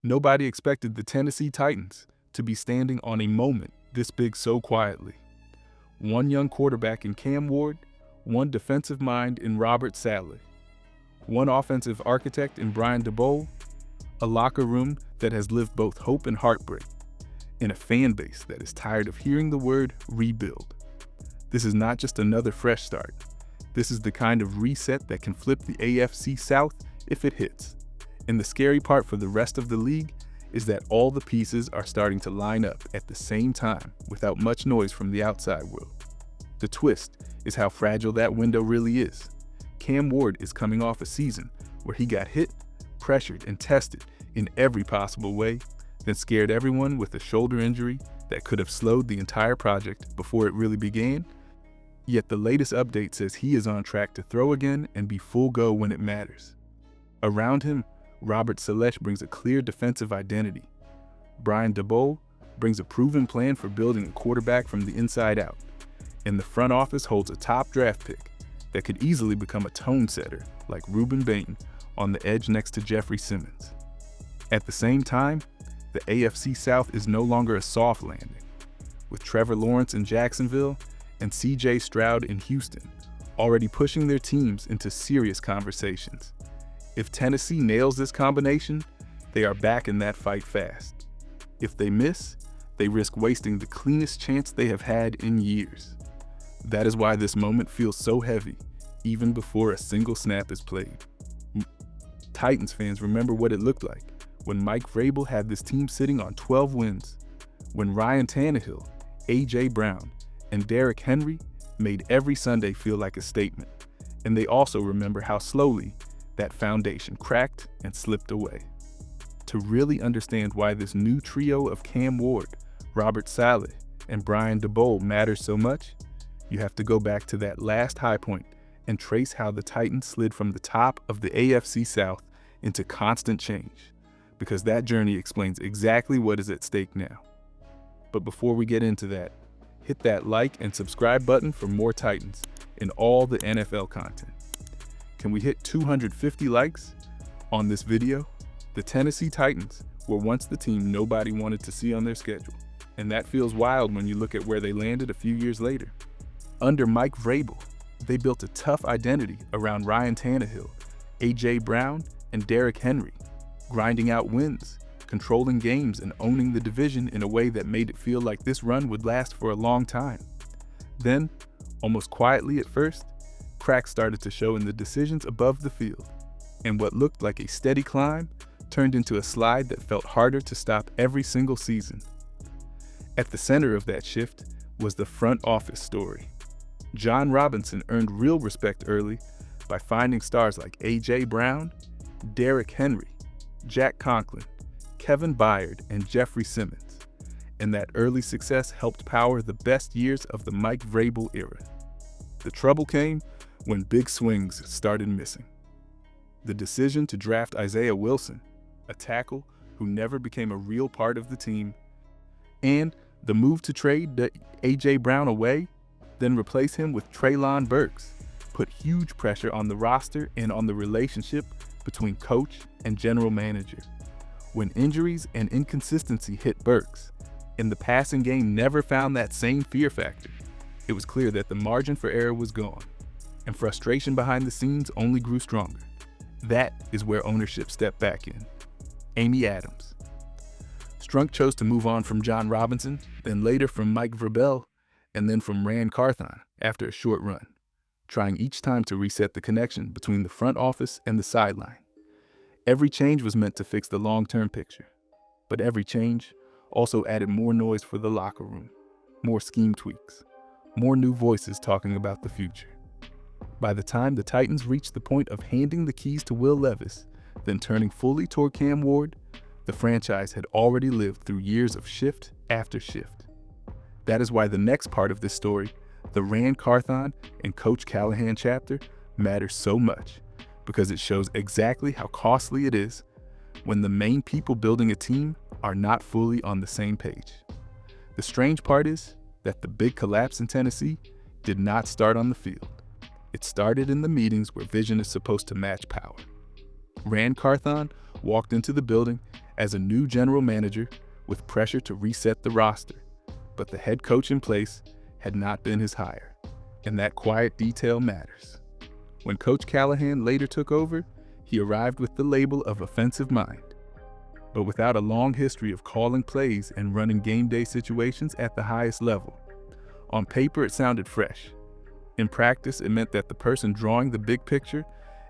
Nobody expected the Tennessee Titans to be standing on a moment this big so quietly. One young quarterback in Cam Ward, one defensive mind in Robert Saleh, one offensive architect in Brian DeBole, a locker room that has lived both hope and heartbreak, and a fan base that is tired of hearing the word rebuild. This is not just another fresh start. This is the kind of reset that can flip the AFC South if it hits. And the scary part for the rest of the league is that all the pieces are starting to line up at the same time without much noise from the outside world. The twist is how fragile that window really is. Cam Ward is coming off a season where he got hit, pressured, and tested in every possible way, then scared everyone with a shoulder injury that could have slowed the entire project before it really began. Yet the latest update says he is on track to throw again and be full go when it matters. Around him, Robert Saleh brings a clear defensive identity. Brian DeBole brings a proven plan for building a quarterback from the inside out. And the front office holds a top draft pick that could easily become a tone setter like Ruben Bain on the edge next to Jeffrey Simmons. At the same time, the AFC South is no longer a soft landing. With Trevor Lawrence in Jacksonville and CJ Stroud in Houston already pushing their teams into serious conversations. If Tennessee nails this combination, they are back in that fight fast. If they miss, they risk wasting the cleanest chance they have had in years. That is why this moment feels so heavy, even before a single snap is played. Titans fans remember what it looked like when Mike Vrabel had this team sitting on 12 wins, when Ryan Tannehill, A.J. Brown, and Derrick Henry made every Sunday feel like a statement. And they also remember how slowly that foundation cracked and slipped away. To really understand why this new trio of Cam Ward, Robert Saleh, and Brian DeBole matters so much, you have to go back to that last high point and trace how the Titans slid from the top of the AFC South into constant change, because that journey explains exactly what is at stake now. But before we get into that, hit that like and subscribe button for more Titans and all the NFL content. Can we hit 250 likes on this video? The Tennessee Titans were once the team nobody wanted to see on their schedule, and that feels wild when you look at where they landed a few years later. Under Mike Vrabel, they built a tough identity around Ryan Tannehill, A.J. Brown, and Derrick Henry, grinding out wins, controlling games, and owning the division in a way that made it feel like this run would last for a long time. Then, almost quietly at first, cracks started to show in the decisions above the field, and what looked like a steady climb turned into a slide that felt harder to stop every single season. At the center of that shift was the front office story. John Robinson earned real respect early by finding stars like A.J. Brown, Derrick Henry, Jack Conklin, Kevin Byard, and Jeffrey Simmons, and that early success helped power the best years of the Mike Vrabel era. The trouble came when big swings started missing. The decision to draft Isaiah Wilson, a tackle who never became a real part of the team, and the move to trade A.J. Brown away, then replace him with Treylon Burks, put huge pressure on the roster and on the relationship between coach and general manager. When injuries and inconsistency hit Burks, and the passing game never found that same fear factor, it was clear that the margin for error was gone, and frustration behind the scenes only grew stronger. That is where ownership stepped back in. Amy Adams. Strunk chose to move on from John Robinson, then later from Mike Vrabel, and then from Ran Carthon after a short run, trying each time to reset the connection between the front office and the sideline. Every change was meant to fix the long-term picture, but every change also added more noise for the locker room, more scheme tweaks, more new voices talking about the future. By the time the Titans reached the point of handing the keys to Will Levis, then turning fully toward Cam Ward, the franchise had already lived through years of shift after shift. That is why the next part of this story, the Ran Carthon and Coach Callahan chapter, matters so much, because it shows exactly how costly it is when the main people building a team are not fully on the same page. The strange part is that the big collapse in Tennessee did not start on the field. It started in the meetings where vision is supposed to match power. Ran Carthon walked into the building as a new general manager with pressure to reset the roster, but the head coach in place had not been his hire, and that quiet detail matters. When Coach Callahan later took over, he arrived with the label of offensive mind, but without a long history of calling plays and running game day situations at the highest level. On paper, it sounded fresh. In practice, it meant that the person drawing the big picture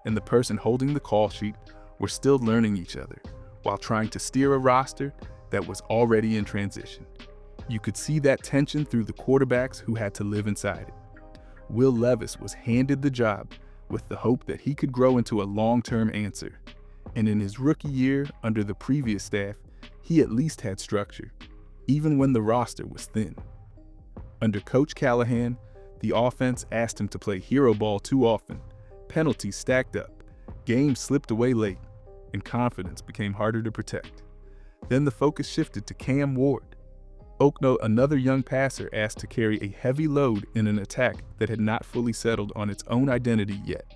and the person holding the call sheet were still learning each other while trying to steer a roster that was already in transition. You could see that tension through the quarterbacks who had to live inside it. Will Levis was handed the job with the hope that he could grow into a long-term answer. And in his rookie year under the previous staff, he at least had structure, even when the roster was thin. Under Coach Callahan, the offense asked him to play hero ball too often, penalties stacked up, games slipped away late, and confidence became harder to protect. Then the focus shifted to Cam Ward, Okno, another young passer asked to carry a heavy load in an attack that had not fully settled on its own identity yet.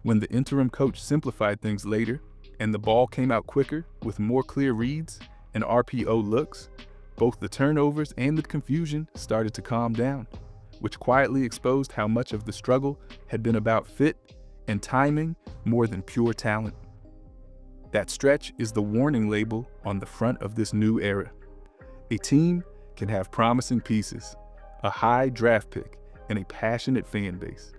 When the interim coach simplified things later, and the ball came out quicker with more clear reads and RPO looks, both the turnovers and the confusion started to calm down, which quietly exposed how much of the struggle had been about fit and timing more than pure talent. That stretch is the warning label on the front of this new era. A team can have promising pieces, a high draft pick, and a passionate fan base.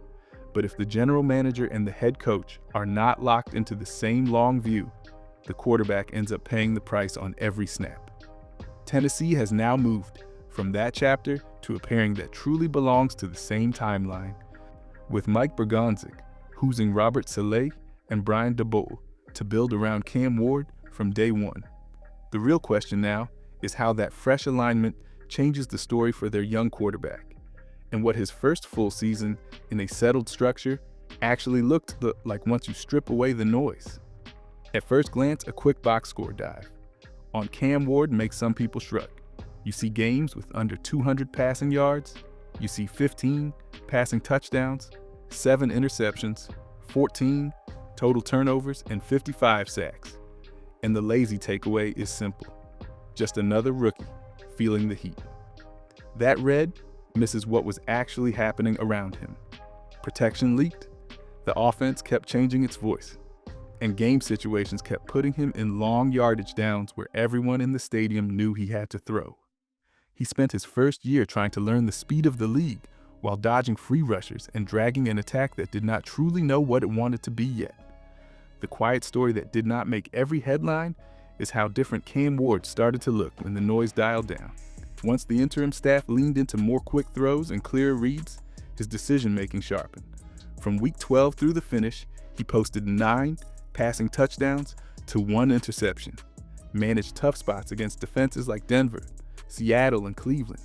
But if the general manager and the head coach are not locked into the same long view, the quarterback ends up paying the price on every snap. Tennessee has now moved from that chapter to a pairing that truly belongs to the same timeline, with Mike Bergonzik choosing Robert Saleh and Brian Daboll to build around Cam Ward from day one. The real question now is how that fresh alignment changes the story for their young quarterback, and what his first full season in a settled structure actually looked like once you strip away the noise. At first glance, a quick box score dive on Cam Ward makes some people shrug. You see games with under 200 passing yards, you see 15 passing touchdowns, 7 interceptions, 14 total turnovers, and 55 sacks. And the lazy takeaway is simple. Just another rookie feeling the heat. That red misses what was actually happening around him. Protection leaked, the offense kept changing its voice, and game situations kept putting him in long yardage downs where everyone in the stadium knew he had to throw. He spent his first year trying to learn the speed of the league while dodging free rushers and dragging an attack that did not truly know what it wanted to be yet. The quiet story that did not make every headline is how different Cam Ward started to look when the noise dialed down. Once the interim staff leaned into more quick throws and clearer reads, his decision-making sharpened. From week 12 through the finish, he posted 9 passing touchdowns to 1 interception, managed tough spots against defenses like Denver, Seattle, and Cleveland,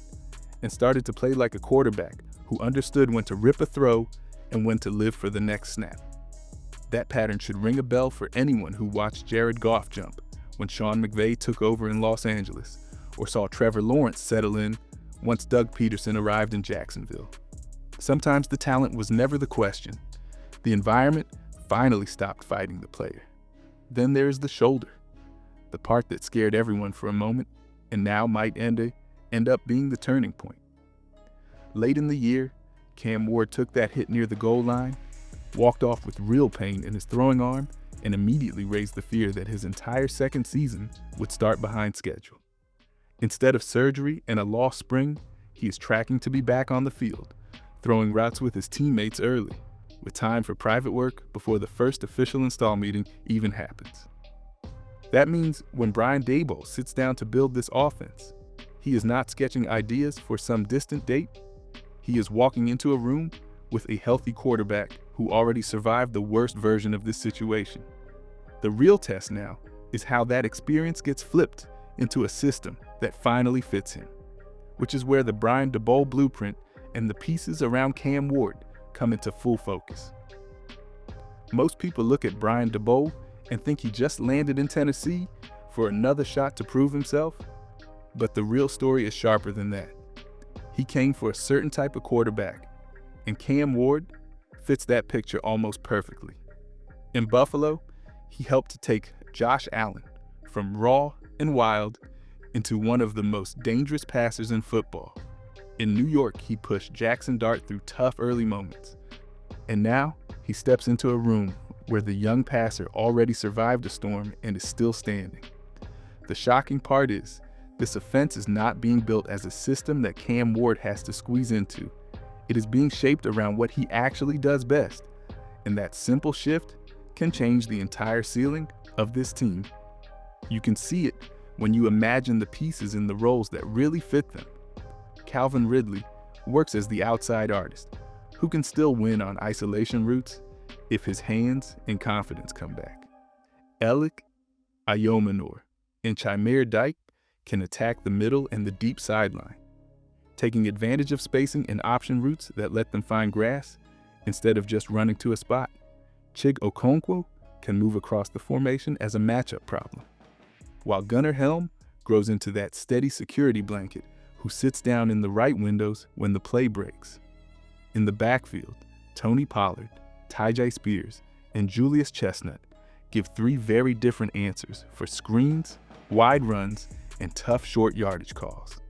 and started to play like a quarterback who understood when to rip a throw and when to live for the next snap. That pattern should ring a bell for anyone who watched Jared Goff jump when Sean McVay took over in Los Angeles, or saw Trevor Lawrence settle in once Doug Peterson arrived in Jacksonville. Sometimes the talent was never the question. The environment finally stopped fighting the player. Then there is the shoulder, the part that scared everyone for a moment and now might end up being the turning point. Late in the year, Cam Ward took that hit near the goal line, walked off with real pain in his throwing arm, and immediately raised the fear that his entire second season would start behind schedule. Instead of surgery and a lost spring, he is tracking to be back on the field, throwing routes with his teammates early, with time for private work before the first official install meeting even happens. That means when Brian Daboll sits down to build this offense, he is not sketching ideas for some distant date. He is walking into a room with a healthy quarterback who already survived the worst version of this situation. The real test now is how that experience gets flipped into a system that finally fits him, which is where the Brian Daboll blueprint and the pieces around Cam Ward come into full focus. Most people look at Brian Daboll and think he just landed in Tennessee for another shot to prove himself, but the real story is sharper than that. He came for a certain type of quarterback, and Cam Ward fits that picture almost perfectly. In Buffalo, he helped to take Josh Allen from raw and wild into one of the most dangerous passers in football. In New York, he pushed Jackson Dart through tough early moments. And now, he steps into a room where the young passer already survived a storm and is still standing. The shocking part is, this offense is not being built as a system that Cam Ward has to squeeze into. It is being shaped around what he actually does best. And that simple shift can change the entire ceiling of this team. You can see it when you imagine the pieces in the roles that really fit them. Calvin Ridley works as the outside artist, who can still win on isolation routes if his hands and confidence come back. Alec Ayomanor and Chimere Dyke can attack the middle and the deep sideline, taking advantage of spacing and option routes that let them find grass instead of just running to a spot. Chig Okonkwo can move across the formation as a matchup problem, while Gunnar Helm grows into that steady security blanket who sits down in the right windows when the play breaks. In the backfield, Tony Pollard, Tyjae Spears, and Julius Chestnut give three very different answers for screens, wide runs, and tough short yardage calls.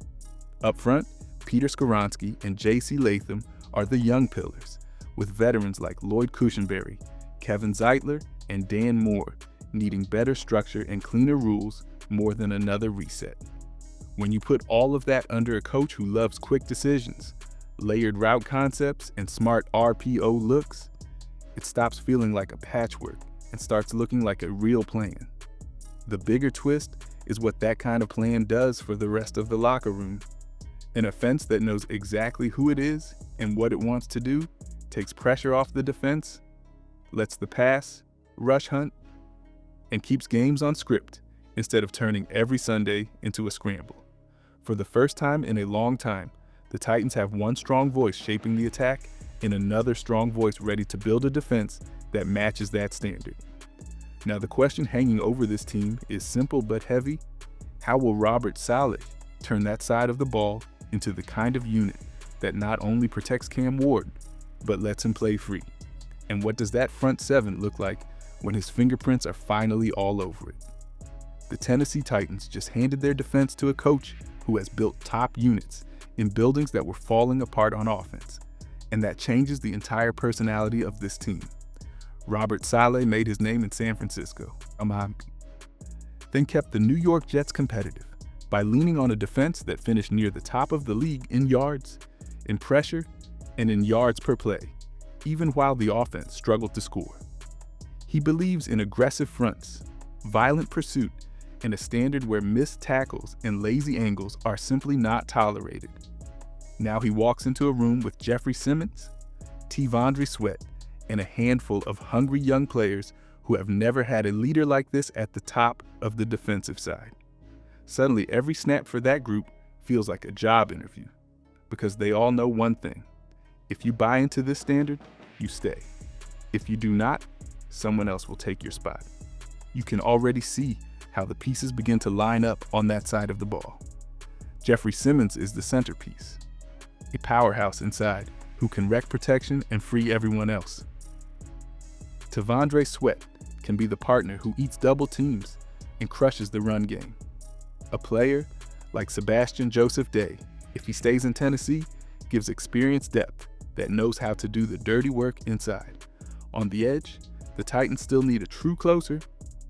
Up front, Peter Skoronski and J.C. Latham are the young pillars, with veterans like Lloyd Cushenberry, Kevin Zeitler, and Dan Moore needing better structure and cleaner rules more than another reset. When you put all of that under a coach who loves quick decisions, layered route concepts, and smart RPO looks, it stops feeling like a patchwork and starts looking like a real plan. The bigger twist is what that kind of plan does for the rest of the locker room. An offense that knows exactly who it is and what it wants to do, takes pressure off the defense, lets the pass, rush hunt, and keeps games on script instead of turning every Sunday into a scramble. For the first time in a long time, the Titans have one strong voice shaping the attack and another strong voice ready to build a defense that matches that standard. Now the question hanging over this team is simple but heavy. How will Robert Saleh turn that side of the ball into the kind of unit that not only protects Cam Ward, but lets him play free? And what does that front seven look like when his fingerprints are finally all over it? The Tennessee Titans just handed their defense to a coach who has built top units in buildings that were falling apart on offense, and that changes the entire personality of this team. Robert Saleh made his name in San Francisco, then kept the New York Jets competitive by leaning on a defense that finished near the top of the league in yards, in pressure, and in yards per play, even while the offense struggled to score. He believes in aggressive fronts, violent pursuit, and a standard where missed tackles and lazy angles are simply not tolerated. Now he walks into a room with Jeffrey Simmons, T'Vondre Sweat, and a handful of hungry young players who have never had a leader like this at the top of the defensive side. Suddenly, every snap for that group feels like a job interview, because they all know one thing: if you buy into this standard, you stay. If you do not, someone else will take your spot. You can already see how the pieces begin to line up on that side of the ball. Jeffrey Simmons is the centerpiece, a powerhouse inside who can wreck protection and free everyone else. T'Vondre Sweat can be the partner who eats double teams and crushes the run game. A player like Sebastian Joseph Day, if he stays in Tennessee, gives experience depth that knows how to do the dirty work inside. On the edge, the Titans still need a true closer,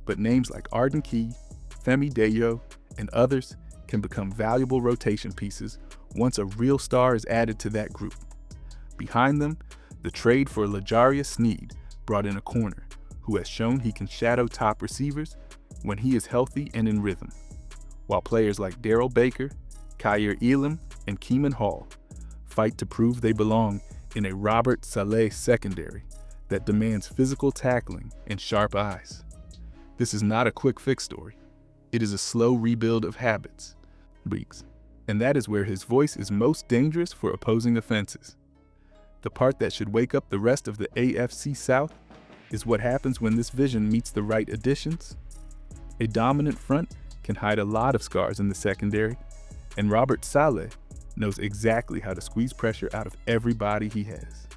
but names like Arden Key, Femi Deyo, and others can become valuable rotation pieces once a real star is added to that group. Behind them, the trade for L'Jarius Sneed brought in a corner who has shown he can shadow top receivers when he is healthy and in rhythm, while players like Darrell Baker, Kyer Elam, and Keeman Hall fight to prove they belong in a Robert Saleh secondary that demands physical tackling and sharp eyes. This is not a quick fix story. It is a slow rebuild of habits, and that is where his voice is most dangerous for opposing offenses. The part that should wake up the rest of the AFC South is what happens when this vision meets the right additions. A dominant front can hide a lot of scars in the secondary, and Robert Saleh knows exactly how to squeeze pressure out of everybody he has.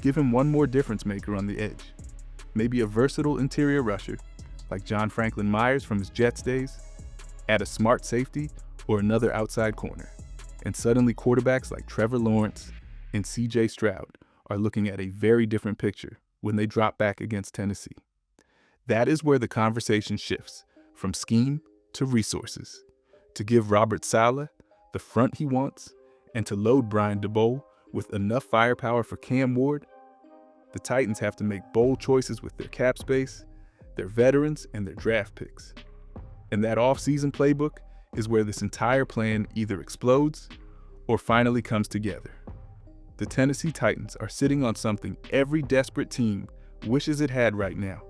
Give him one more difference maker on the edge, maybe a versatile interior rusher like John Franklin Myers from his Jets days, add a smart safety or another outside corner, and suddenly quarterbacks like Trevor Lawrence and C.J. Stroud are looking at a very different picture when they drop back against Tennessee. That is where the conversation shifts from scheme to resources, to give Robert Saleh the front he wants and to load Brian DeBoer with enough firepower for Cam Ward. The Titans have to make bold choices with their cap space, their veterans, and their draft picks. And that offseason playbook is where this entire plan either explodes or finally comes together. The Tennessee Titans are sitting on something every desperate team wishes it had right now: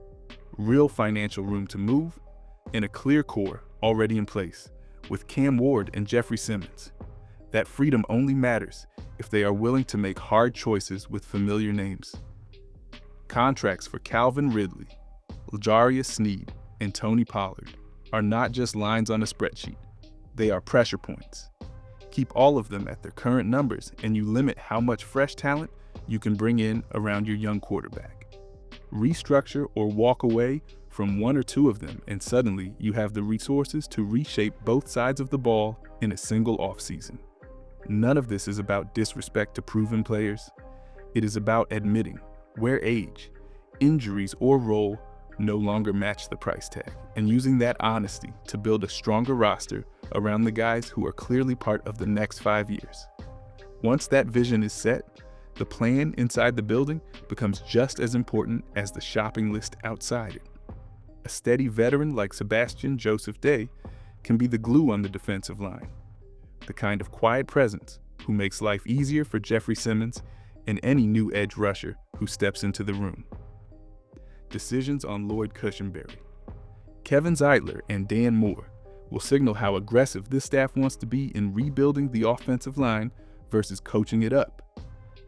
real financial room to move and a clear core already in place with Cam Ward and Jeffrey Simmons. That freedom only matters if they are willing to make hard choices with familiar names. Contracts for Calvin Ridley, L'Jarius Sneed, and Tony Pollard are not just lines on a spreadsheet. They are pressure points. Keep all of them at their current numbers and you limit how much fresh talent you can bring in around your young quarterback. Restructure or walk away from one or two of them and suddenly you have the resources to reshape both sides of the ball in a single offseason. None of this is about disrespect to proven players. It is about admitting where age, injuries, or role no longer match the price tag, and using that honesty to build a stronger roster around the guys who are clearly part of the next 5 years. Once that vision is set, the plan inside the building becomes just as important as the shopping list outside it. A steady veteran like Sebastian Joseph Day can be the glue on the defensive line, the kind of quiet presence who makes life easier for Jeffrey Simmons and any new edge rusher who steps into the room. Decisions on Lloyd Cushenberry, Kevin Zeitler, and Dan Moore will signal how aggressive this staff wants to be in rebuilding the offensive line versus coaching it up.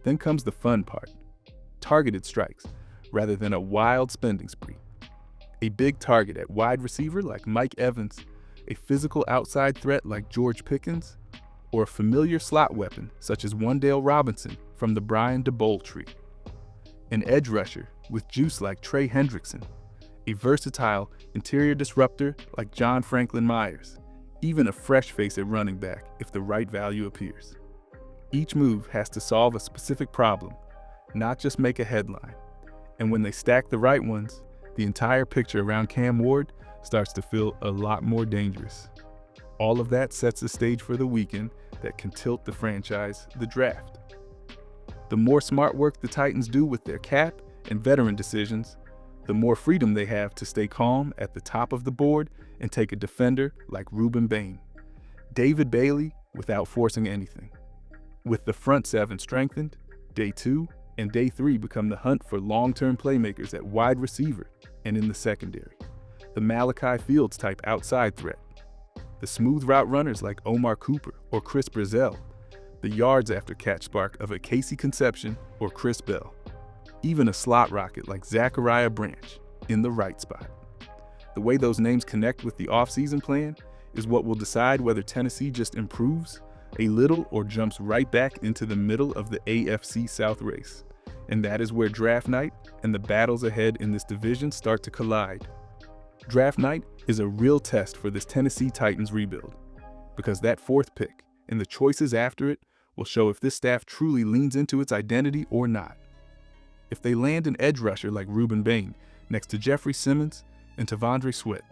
Then comes the fun part: targeted strikes rather than a wild spending spree. A big target at wide receiver like Mike Evans, a physical outside threat like George Pickens, or a familiar slot weapon such as Wan'Dale Robinson from the Brian DeBoer tree. An edge rusher with juice like Trey Hendrickson, a versatile interior disruptor like John Franklin Myers, even a fresh face at running back if the right value appears. Each move has to solve a specific problem, not just make a headline. And when they stack the right ones, the entire picture around Cam Ward starts to feel a lot more dangerous. All of that sets the stage for the weekend that can tilt the franchise, the draft. The more smart work the Titans do with their cap and veteran decisions, the more freedom they have to stay calm at the top of the board and take a defender like Ruben Bain, David Bailey without forcing anything. With the front seven strengthened, day 2 and day 3 become the hunt for long-term playmakers at wide receiver and in the secondary. The Malachi Fields type outside threat, the smooth route runners like Omar Cooper or Chris Brazzell, the yards after catch spark of a Casey Conception or Chris Bell, even a slot rocket like Zachariah Branch in the right spot. The way those names connect with the offseason plan is what will decide whether Tennessee just improves a little or jumps right back into the middle of the AFC South race. And that is where draft night and the battles ahead in this division start to collide. Draft night is a real test for this Tennessee Titans rebuild, because that 4th pick and the choices after it will show if this staff truly leans into its identity or not. If they land an edge rusher like Ruben Bain next to Jeffrey Simmons and Tavondre Sweat,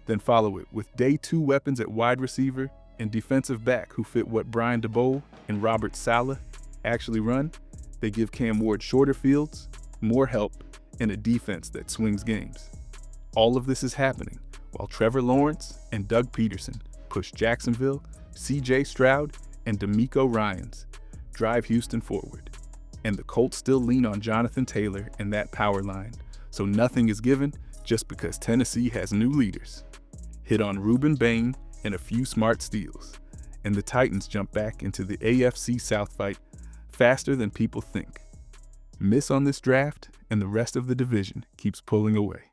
then follow it with day 2 weapons at wide receiver and defensive back who fit what Brian DeBoer and Robert Saleh actually run, they give Cam Ward shorter fields, more help, and a defense that swings games. All of this is happening while Trevor Lawrence and Doug Peterson push Jacksonville, C.J. Stroud, and D'Amico Ryans drive Houston forward. And the Colts still lean on Jonathan Taylor and that power line, so nothing is given just because Tennessee has new leaders. Hit on Ruben Bain and a few smart steals, and the Titans jump back into the AFC South fight faster than people think. Miss on this draft, and the rest of the division keeps pulling away.